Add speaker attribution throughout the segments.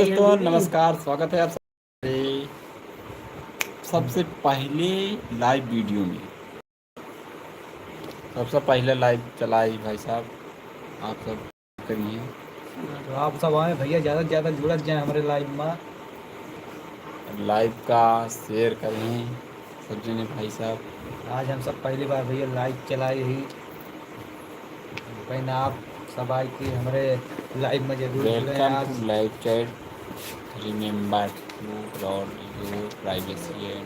Speaker 1: दोस्तों नमस्कार, स्वागत है आप सबसे पहले लाइव वीडियो में। सबसे पहले लाइव चलाई भाई साहब, आप सब करिए।
Speaker 2: तो आप सब आए भैया, ज़्यादा से ज़्यादा जुड़त जाए हमारे लाइव में।
Speaker 1: लाइव का शेयर करें सब जने भाई साहब।
Speaker 2: आज हम सब पहली बार भैया लाइव चलाए ही, कहीं आप सब आए कि हमारे लाइव में जरूर जुड़े हैं
Speaker 1: वेलकम
Speaker 2: आज।
Speaker 1: To live chat. Remember to prod your privacy and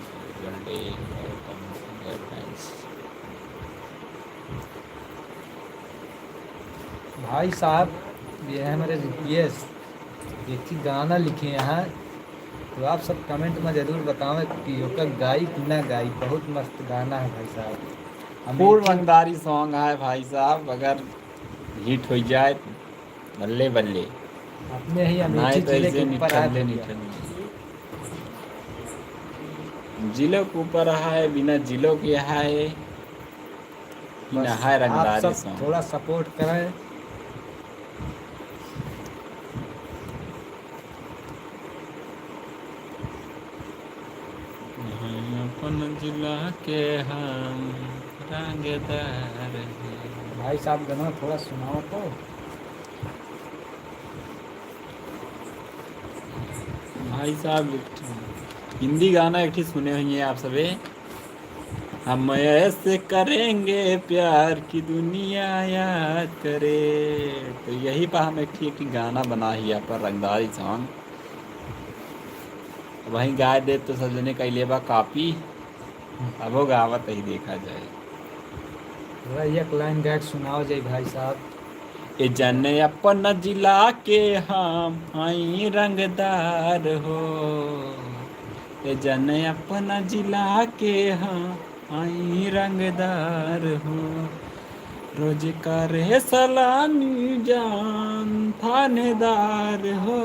Speaker 1: day friends.
Speaker 2: भाई साहब, ये है हमारे रिक्वेस्ट, एक ही गाना लिखे यहाँ, तो आप सब कमेंट में ज़रूर बतावें कि ओका गाई कि ना गाई। बहुत मस्त गाना है भाई साहब।
Speaker 1: फुल रंगदारी सॉन्ग है भाई साहब, अगर हिट हो जाए बल्ले बल्ले,
Speaker 2: अपने ही
Speaker 1: नहीं
Speaker 2: अमेठी
Speaker 1: तो
Speaker 2: जिले के
Speaker 1: ऐसे
Speaker 2: ऊपर है
Speaker 1: निठल्ले
Speaker 2: भैया।
Speaker 1: निठल्ले जिलों के ऊपर है, बिना जिलों के है कि ना
Speaker 2: बस
Speaker 1: है
Speaker 2: आप
Speaker 1: रंगदारी
Speaker 2: सब
Speaker 1: सॉन्ग।
Speaker 2: थोड़ा सपोर्ट करें।
Speaker 1: अपन जिला के हम रंगदार हैं।
Speaker 2: भाई साहब गाना थोड़ा सुनाओ तो।
Speaker 1: भाई साहब हिंदी गाना एक ही सुने हुए आप सभी। हम ऐसे करेंगे प्यार की दुनिया याद करे, तो यही पर हम एक ही गाना बना ही यहाँ पर रंगदारी सॉन्ग। वहीं गा दे तो सजने का लेबा कापी, अब वो गावत ही देखा जाए।
Speaker 2: थोड़ा एक लाइन गाइड सुनाओ जय भाई साहब।
Speaker 1: ए जन अपन जिला के हम हई रंगदार हो, ए जन अपन जिला के हम हई रंगदार हो, रोज करे सलामी जान थानेदार हो,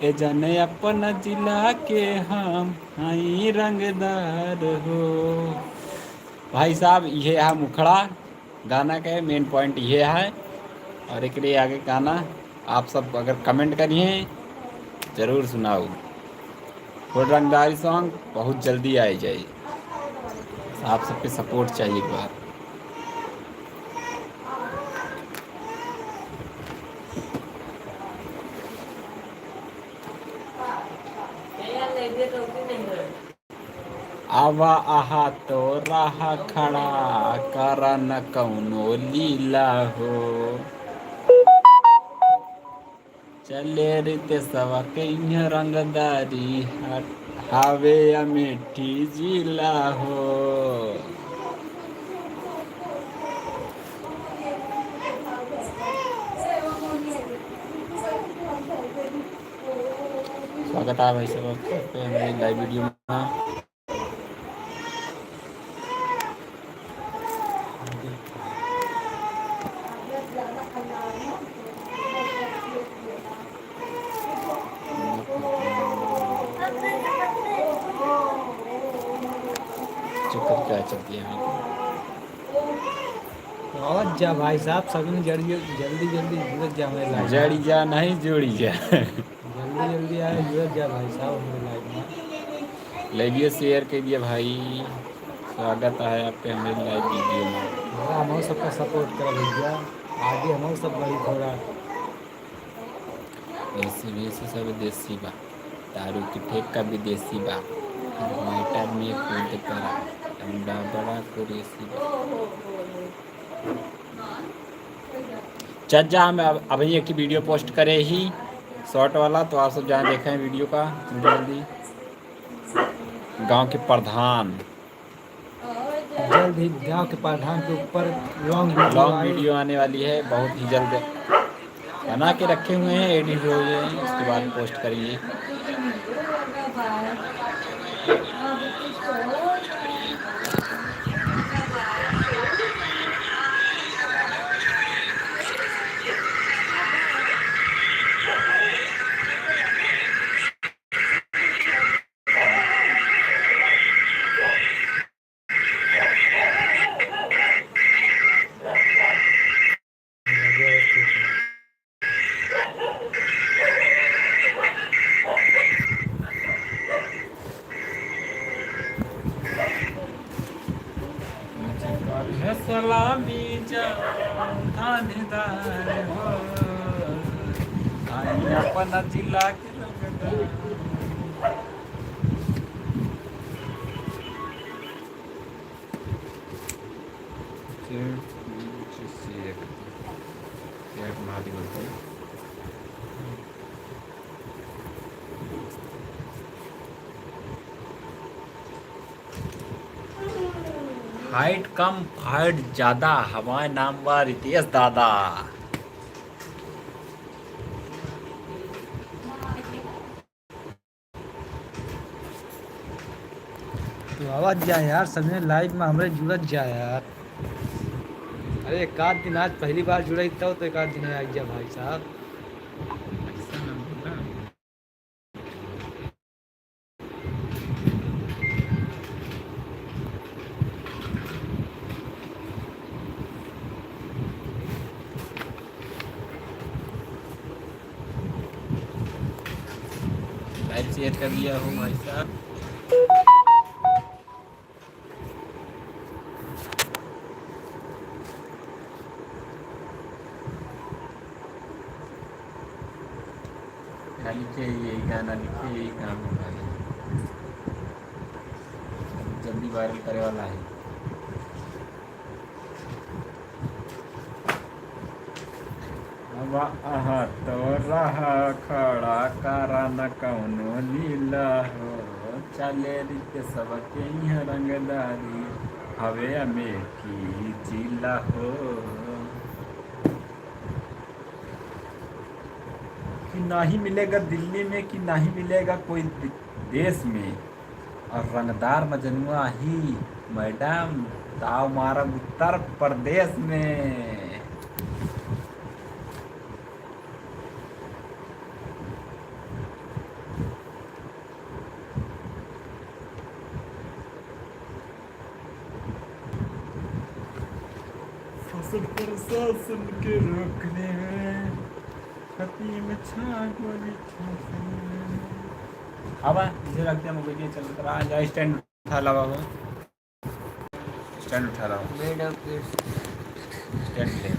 Speaker 1: ए जन अपन जिला के हम हई रंगदार हो। भाई साहब ये है मुखड़ा गाना का मेन पॉइंट ये है। और एक आगे गाना आप सब अगर कमेंट करिए ज़रूर सुनाओ। फुल रंगदारी सॉन्ग बहुत जल्दी आ जाए, आप सबके सपोर्ट चाहिए एक बार। आवा आहा तो रहा खड़ा करा न कौनो लीला हो, चले रीते सवा कहीं रंगदारी हावे अमेठी जिला हो। स्वागत है भाई सब आपका हमारी लाइव वीडियो में। चक्कर क्या चलती है
Speaker 2: और जा भाई साहब, सभी जल्दी जल्दी जल्दी जुड़त जा हमारे लाइव
Speaker 1: जड़ी
Speaker 2: में।
Speaker 1: जा नहीं जोड़ी जा।
Speaker 2: जल्दी जल्दी आए, जुड़त जा भाई साहब हमारे लाइव में।
Speaker 1: लाइव शेयर कर दिया भाई, स्वागत है आपके हमारे लाइव वीडियो में।
Speaker 2: थोड़ा हम सबका सपोर्ट कर भैया, आगे हम सब बड़ी थोड़ा।
Speaker 1: देसी वैसे सब देसी बा, दारू की ठेक का भी देसी बा, मैटर में कूद कर अंडा बड़ा कुरेसी बा। चल जा हम अभी एक ही वीडियो पोस्ट करे ही शॉर्ट वाला, तो आप सब जहाँ देखें वीडियो का जल्दी। गांव के प्रधान
Speaker 2: जल्द ही गांव के प्रधान के ऊपर लॉन्ग
Speaker 1: वीडियो आने वाली है, बहुत ही जल्द बना के रखे हुए हैं, एडिट हो गए हैं, उसके बाद पोस्ट करेंगे। जान थानेदार हो, आई अपना जिला के रंगदार। हाइट कम फाइट ज्यादा, हमारे नामवर रितेश दादा।
Speaker 2: तो आवाज जा यार, सबने लाइव में हमरे जुड़त जा यार। अरे एक आध दिन आज पहली बार जुड़े तो एक आध दिन आई जा भाई साहब।
Speaker 1: ऐसा ना बोला। लाइव शेयर कर दिया हो भाई साहब। क्या लिखे, यही गाना लिखे, यही काम है भाई, जल्दी वायरल करे वाला है। अब आहा तो रहा खड़ा कारा न कौनो लीला हो, चले रित सबके यहाँ रंगदारी, हवे अमेठी जिला हो। कि नहीं मिलेगा दिल्ली में, कि नहीं मिलेगा कोई देश में, और रंगदार मजनुआ ही मैडम दाव मारा उत्तर प्रदेश में। फसल प्रशासन के रोकने में, छाती में छा गोली अब इसे रखते हैं, मोबाइल चल रहा है। स्टैंड उठा ला बाबू, स्टैंड उठा ला, स्टैंड ले।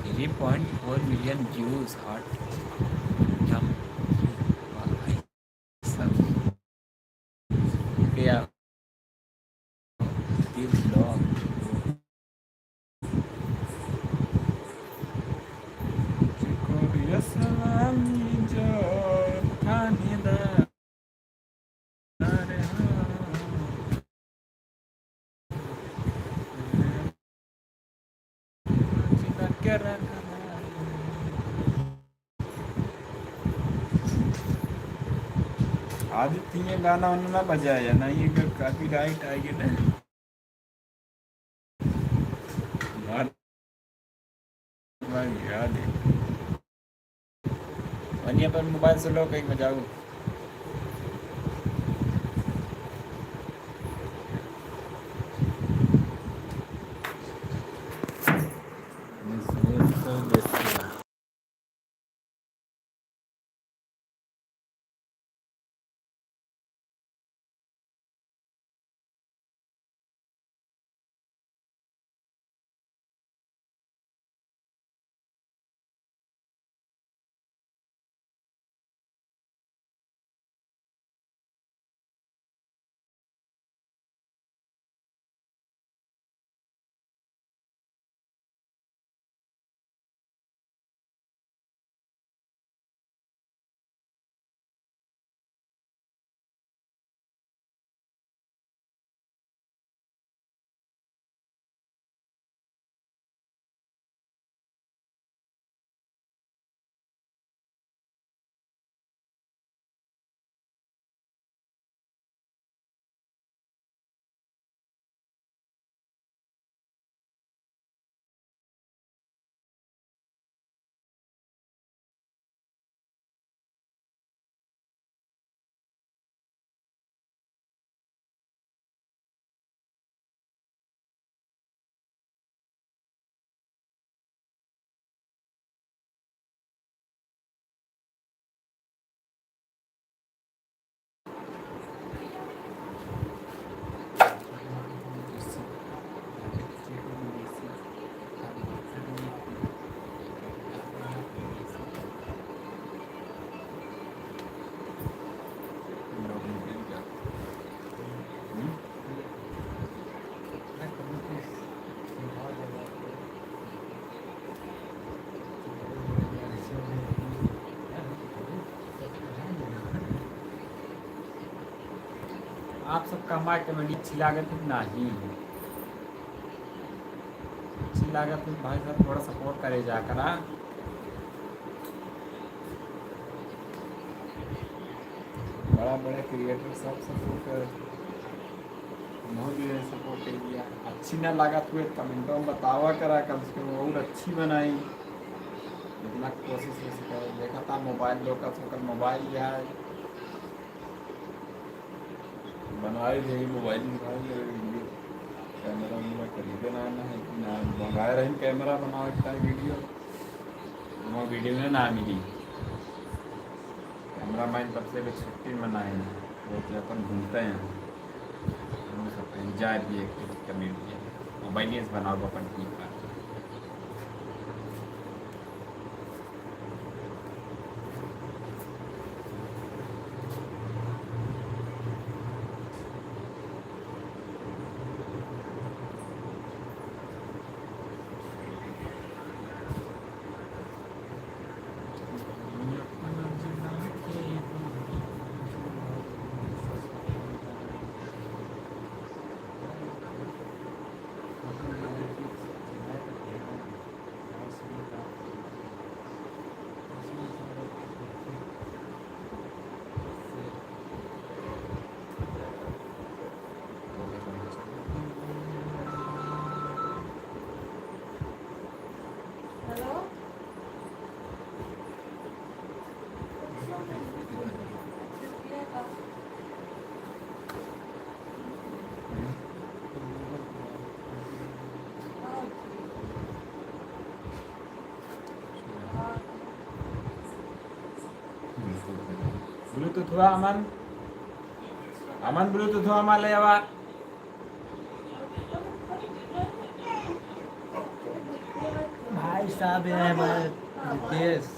Speaker 1: 3.4 मिलियन व्यूज हॉट सब क्या सलामी जो थानेदार क्या आदित्य ये गाना उन्होंने बजाया ना, ये काफी राइट आएगी ना। याद है वनिया पर मोबाइल से लो कहीं बजाओ। आप सबका हमारे कमेडी अच्छी लागत है नहीं अच्छी लागत है भाई साहब थोड़ा सपोर्ट करे जा करा बड़ा बड़ा क्रिएटर सब सपोर्ट कर बहुत सपोर्ट कर दिया अच्छी ना लागत हुए कमेंटों में बतावा करा कम से कम और अच्छी बनाई इतना कोशिश वैसे कर देखा था मोबाइल लोग का मोबाइल जो है बनवाए थे मोबाइल वीडियो कैमरा मेरा खरीदे ना है कि ना मंगाए रहे कैमरा बनाओ इतना वीडियो वो वीडियो में ना मिली कैमरा मैन तब से छुट्टी मनाए वो तो अपन घूमते हैं हम सब एंजॉय भी कमेडी मोबाइल से बनाओ अपन ठीक है ब्लूटूथ हुआ अमन अमन ब्लूटूथ हुआ मान ले आवा
Speaker 2: भाई साहब ये है हमारे रितेश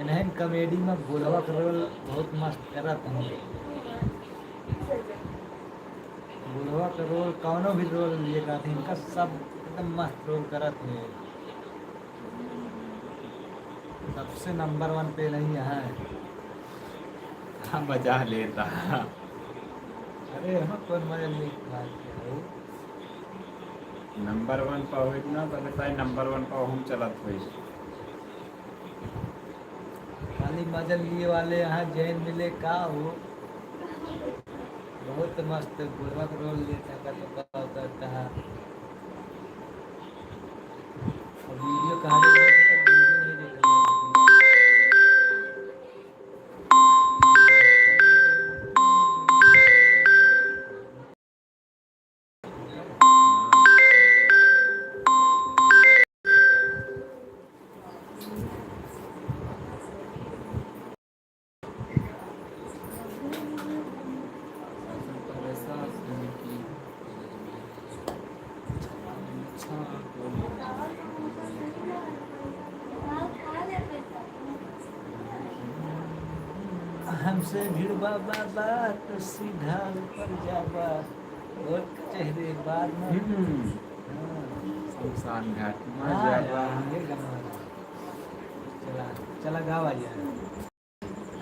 Speaker 2: इन्हें कॉमेडी में बुलवा का रोल बहुत मस्त करत हैं बुलवा का रोल कौनो भी रोल लिए करते हैं इनका सब एकदम मस्त रोल करत हैं सबसे नंबर 1 पे नहीं यहाँ है
Speaker 1: हाँ बजा लेता
Speaker 2: अरे हम कौन मजा ले
Speaker 1: नंबर 1 पर हुई ना तो बताए नंबर 1 पर हम चलत हुई
Speaker 2: खाली मजा लिए वाले यहाँ जैन मिले का हो बहुत मस्त बुलवा का रोल लेता का तो क्या करता है वीडियो कहानी हमसे भिड़वा बाबा तो सीधा ऊपर जाबा और चेहरे बाद में
Speaker 1: शमशान घाट में
Speaker 2: हाँ
Speaker 1: जावा
Speaker 2: यार, ये गाना चला चला गावा यार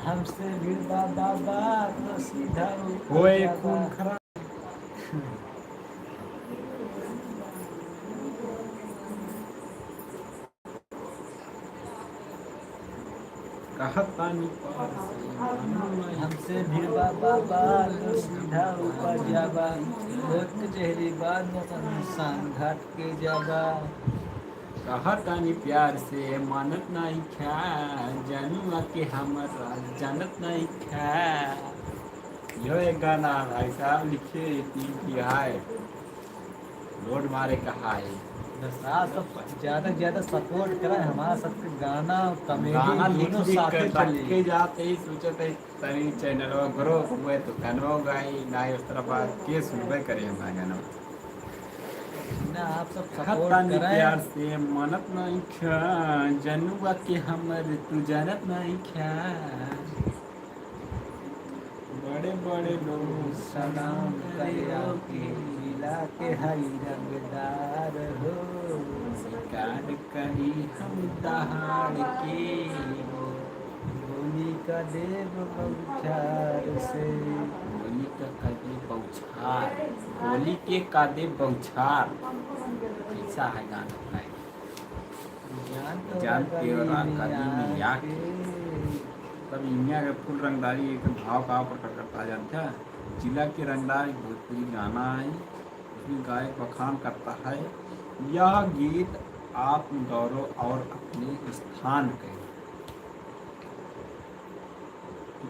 Speaker 2: हमसे भिड़वा बाबा तो सीधा ऊपर
Speaker 1: होए
Speaker 2: जाबा।
Speaker 1: खून खराब कहता नहीं पार से
Speaker 2: हमसे भिड़वा बाबा तो सीधा ऊपर जाबा बहुत चेहरे बाद में शमशान घाट के जाबा
Speaker 1: कहता नहीं प्यार से मानत नहीं खा जानू के हमारा जानत नहीं खा यो एक गाना भाई साहब लिखे की हाय रोड मारे कहा है
Speaker 2: बस आप सब ज़्यादा से ज़्यादा सपोर्ट करें हमारा सबके गाना
Speaker 1: गाना
Speaker 2: कॉमेडी
Speaker 1: लिख
Speaker 2: दोनों
Speaker 1: लिख
Speaker 2: साथ
Speaker 1: कर
Speaker 2: चले
Speaker 1: के जाते ही सोचते तनी चैनल ग्रो हुए तो कनवो गाई ना उस तरफ के सुनबे करे हमारा गाना
Speaker 2: ना आप सब
Speaker 1: कहता
Speaker 2: सपोर्ट
Speaker 1: नहीं प्यार
Speaker 2: करें
Speaker 1: से मनत नहीं खा जनुआ के हमर तू जानत नहीं खा बड़े बड़े लोग
Speaker 2: सलाम करिया के जिला के हई रंगदार हो
Speaker 1: शिकार करी हम दहाड़ के
Speaker 2: बोली का देव बौछार से
Speaker 1: होली का कदे बौछार, होली के कादे बौछार, ऐसा है गाना का। जान तेरा गली में याके, तब इंडिया का फुल रंगदारी एक भाव का प्रकट करता जानता है। जिला के रंगदार एक भोजपुरी गाना है, उसमें गायक बखान करता है यह गीत आत्मगौरव और अपने स्थान के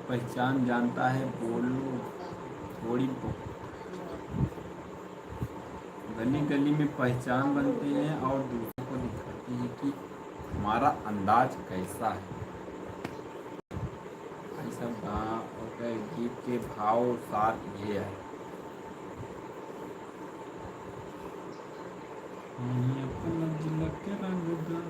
Speaker 1: पहचान जानता है। बोलो थोड़ी गली गली में पहचान बनते हैं और दूसरों को दिखाते हैं कि हमारा अंदाज कैसा है। ऐसा गीत के भाव साथ ये है। अपना जिला के रंगदार,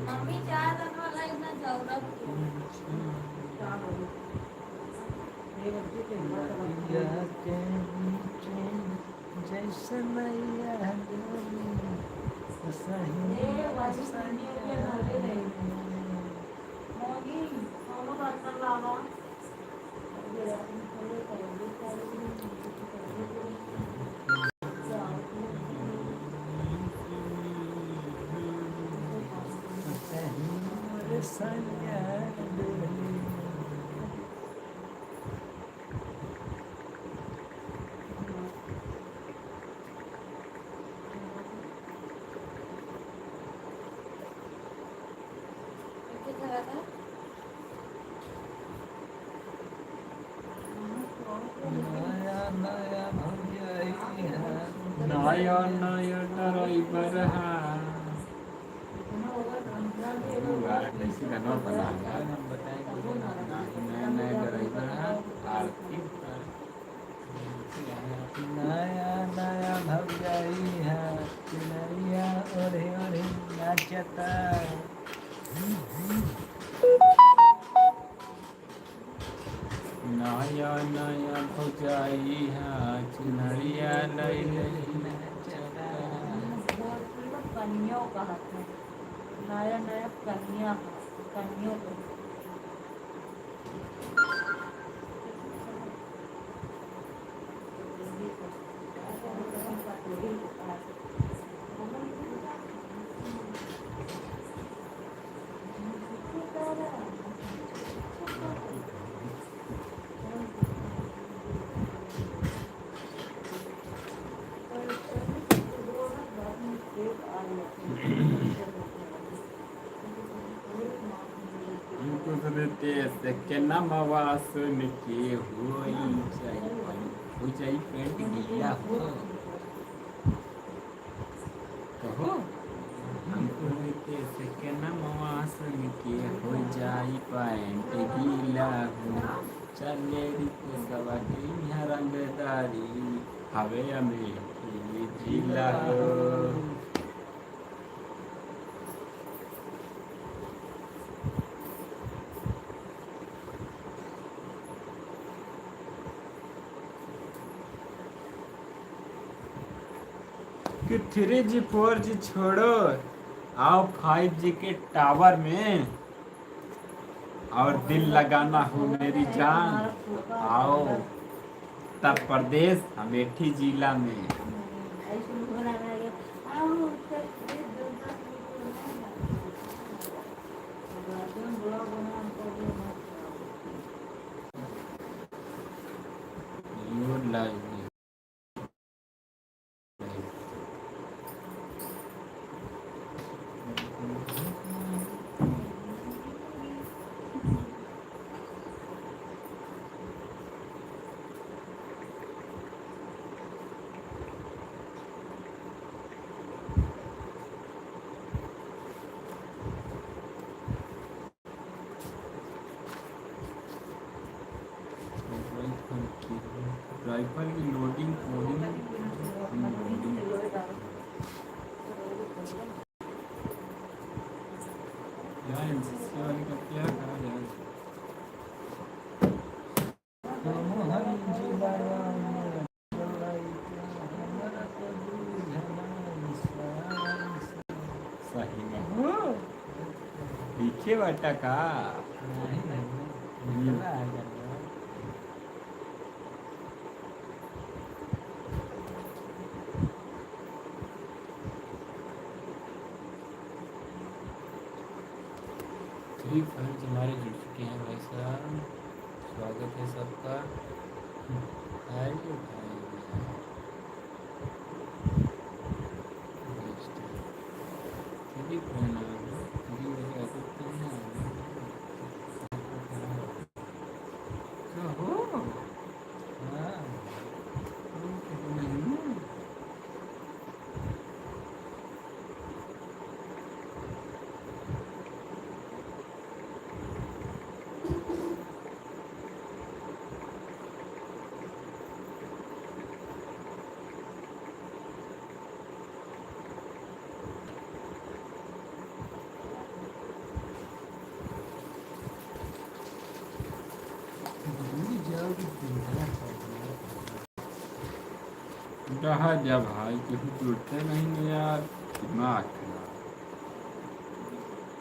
Speaker 3: मम्मी चाय बनवाला इतना जरूरत
Speaker 2: जैसे मैया
Speaker 1: नया नया ड्राइवर है। कैसी गाना बना नया नया ड्राइवर है। आर्थिक
Speaker 2: नया नया भौजाई है, नैया ओढ़े ओढ़े नाचता।
Speaker 1: नया नया भौजाई है, चुनरिया लई लई नाचता।
Speaker 3: कन्यों का हाथ है, नया नया कन्या कन्यों को
Speaker 1: देश के नमवा सुन के हो जाई पेंट गीला हो। कहो हमको देश के नमवा सुन के हो जाई पेंट गीला हो। चले रिते सवा के रंगदारी हवे में जिला हो। कि 3G 4G छोड़ो, आओ 5G के टावर में और दिल लगाना हो मेरी जान। आओ उत्तर प्रदेश अमेठी जिला में। राइफल की लोडिंग इससे वाले का क्या कहा जाए। सही में हो पीछे बटा का फ्री फायर हमारे जुड़ चुके हैं भाई साहब, स्वागत है सबका। हाय भाई फ्री फोन आ गया, फ्री वाले आते हैं क्या हो नहीं रहा जा भाई, कहीं जुड़ते नहीं है यार, दिमाग खराब।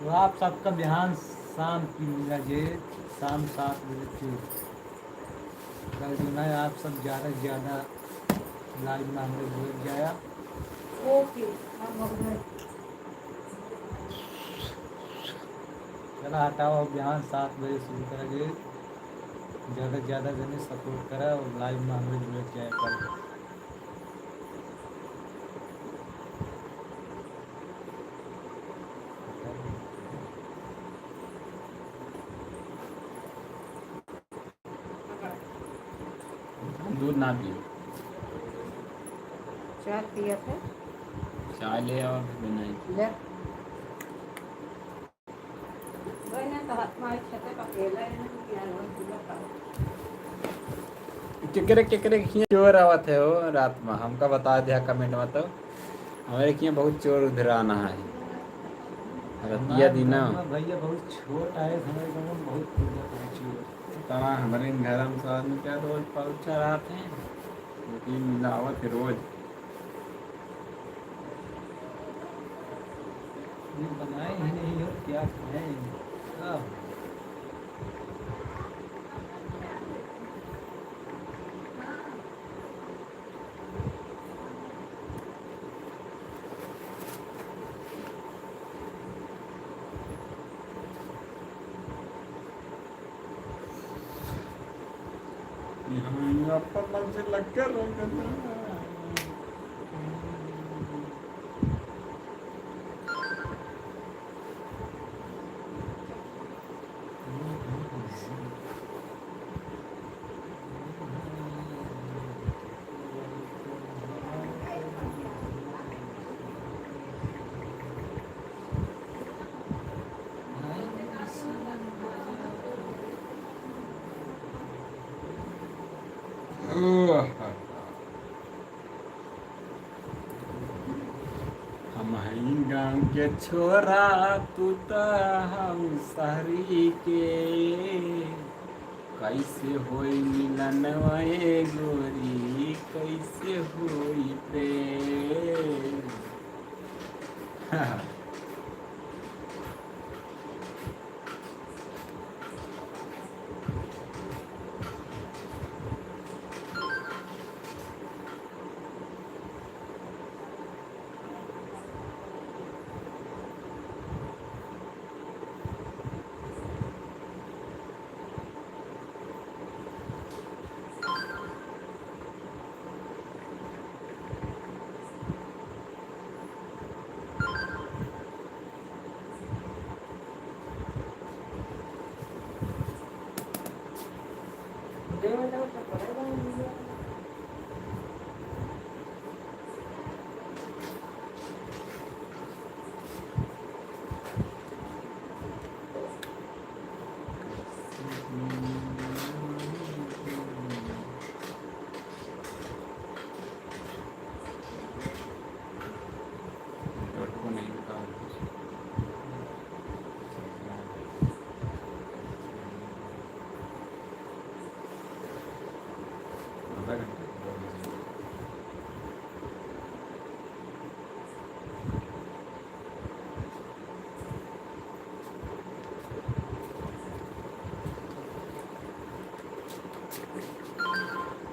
Speaker 2: तो आप सबका ध्यान शाम की बजे शाम 7 बजे से कल जो है आप सब ज़्यादा से ज़्यादा लाइव में हम लोग जुड़ जाया।
Speaker 3: ओके हम हो गए।
Speaker 2: चला हटाओ अभियान 7 बजे शुरू करेंगे, ज़्यादा से ज़्यादा जने सपोर्ट करा और लाइव में हम लोग जुड़ जाए कल।
Speaker 1: दूध ना पियो,
Speaker 3: चाय पिया था
Speaker 1: चाय ले और बनाई।
Speaker 3: ले मैंने तो हाथ में छते का केला है क्या हो पूरा का
Speaker 1: केकरे केकरे खिया चोर आवत है हो रात में, हमका बता दिया कमेंट में। तो हमारे खिया बहुत चोर उधर आना है रतिया दिन
Speaker 2: भैया बहुत छोटा है, हमारे गाँव में बहुत चोर।
Speaker 1: तमा हमारे घर में साथ में क्या रोज पहुँचा रहते हैं, रोटी मिलावत है रोज।
Speaker 2: ये बनाए ही नहीं हो क्या खाएं।
Speaker 1: यहाँ पर मन से लग कर हम हई गाँव के छोरा तू तो हम शहरी के, कैसे होई मिलन वाए गोरी, कैसे होई प्रेम। आधा घंटा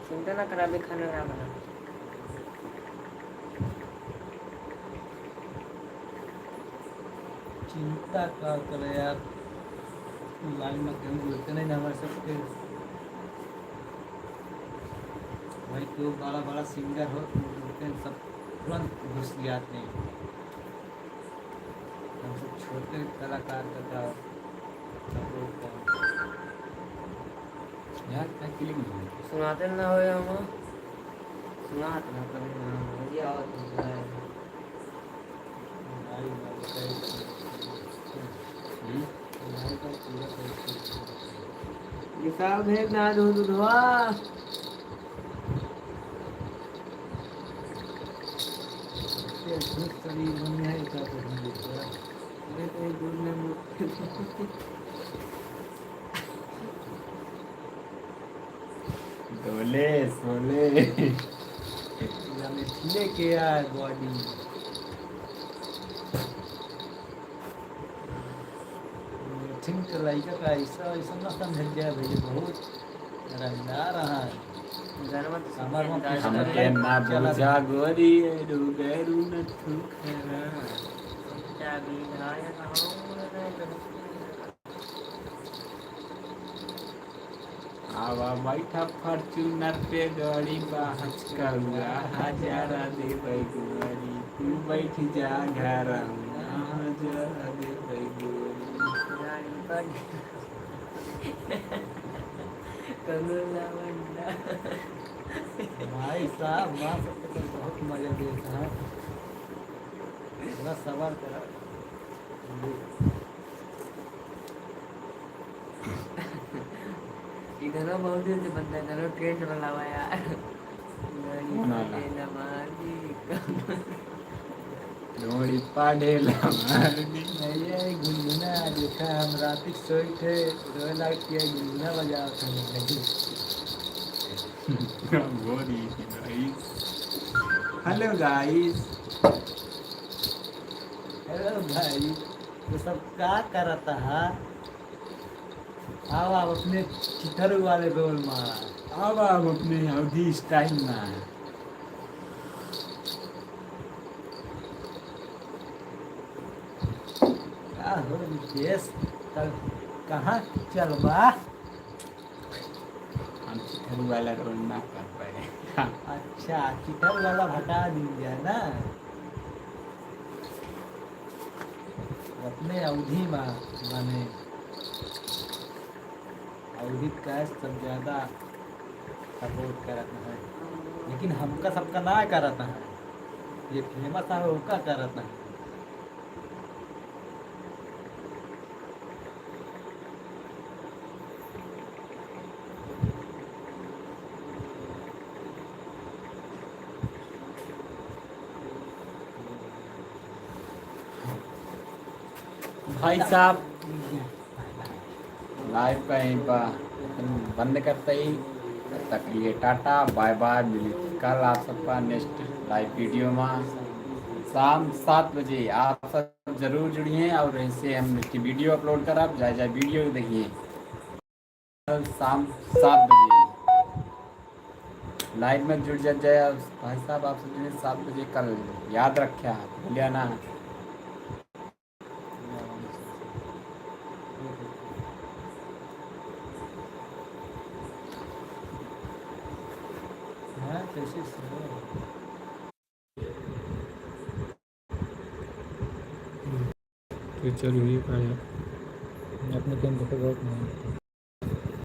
Speaker 4: चिंता ना करा, अभी खाना ना बना।
Speaker 2: चिंता का करे यार, लाइन में कहीं जुड़ते नहीं ना हमारे सबके भाई। तो बड़ा बड़ा सिंगर हो जुड़ते हैं सब, तुरंत घुस जाते हैं। हम सब छोटे कलाकार का सपोर्ट का
Speaker 1: यार क्या क्लिक नहीं है।
Speaker 4: सुनाते ना हो हम सुनाते ना कभी ना हो ये आवत नहीं है।
Speaker 2: नारी वाली सही नारी का पूरा सही।
Speaker 4: ये सब है ना दूध धोआ।
Speaker 2: शरीर बन है का
Speaker 4: मैं तो दूध में मुँह
Speaker 1: डोले सोले
Speaker 2: में खिले के यार बॉडी थिंक लाइक का ऐसा ऐसा ना समझ गया भाई, बहुत रंगदार रहा है।
Speaker 1: हमके ना बुझा गोरी डूबेरू न थुखरा। आवा बैठा फॉर्च्यूनर पे गाड़ी बाहच का हुआ हजारा दे गोरी, तू बैठ जा घर हजारा दे गोरी।
Speaker 2: भाई साहब माँ सबके तो बहुत मजा देता है, थोड़ा सवाल करा।
Speaker 4: इधर बहुत दिन से बंदा इधर ट्रेंड वाला हुआ यार।
Speaker 1: डोरी पाडेला मारनी।
Speaker 2: ये गुनगुना देखा हम रात सोई थे, रोला किया गुनगुना बजा था नहीं।
Speaker 1: गोरी गाइस, हेलो गाइस।
Speaker 2: हेलो भाई, तो सब क्या करता है? आओ आप अपने चिथर वाले रोल मार।
Speaker 1: अब आप अपने अवधि स्टाइल में
Speaker 2: क्या हो देश कहाँ चलबा?
Speaker 1: हम चिथर वाला रोल ना कर पाए।
Speaker 2: अच्छा, चिथर वाला हटा दीजिए ना, अपने अवधि में बने। अवधि का सब ज़्यादा सपोर्ट करता है, लेकिन हमका सबका ना करता है। ये फेमस है उनका करता है।
Speaker 1: भाई साहब लाइव का यहीं पर बंद करते ही, तब तक लिए टाटा बाय बाय। मिली कल आप सबका नेक्स्ट लाइव वीडियो में शाम 7 बजे। आप सब जरूर जुड़िए और ऐसे हम इसकी वीडियो अपलोड कर, आप जाए वीडियो देखिए कल शाम 7 बजे लाइव में जुड़ जाए। भाई साहब आप सब जुड़िए 7 बजे कल, याद रखिए भूलिया ना।
Speaker 2: हाँ कैसे
Speaker 1: तो चलो ये
Speaker 2: अपने टाइम बहुत नहीं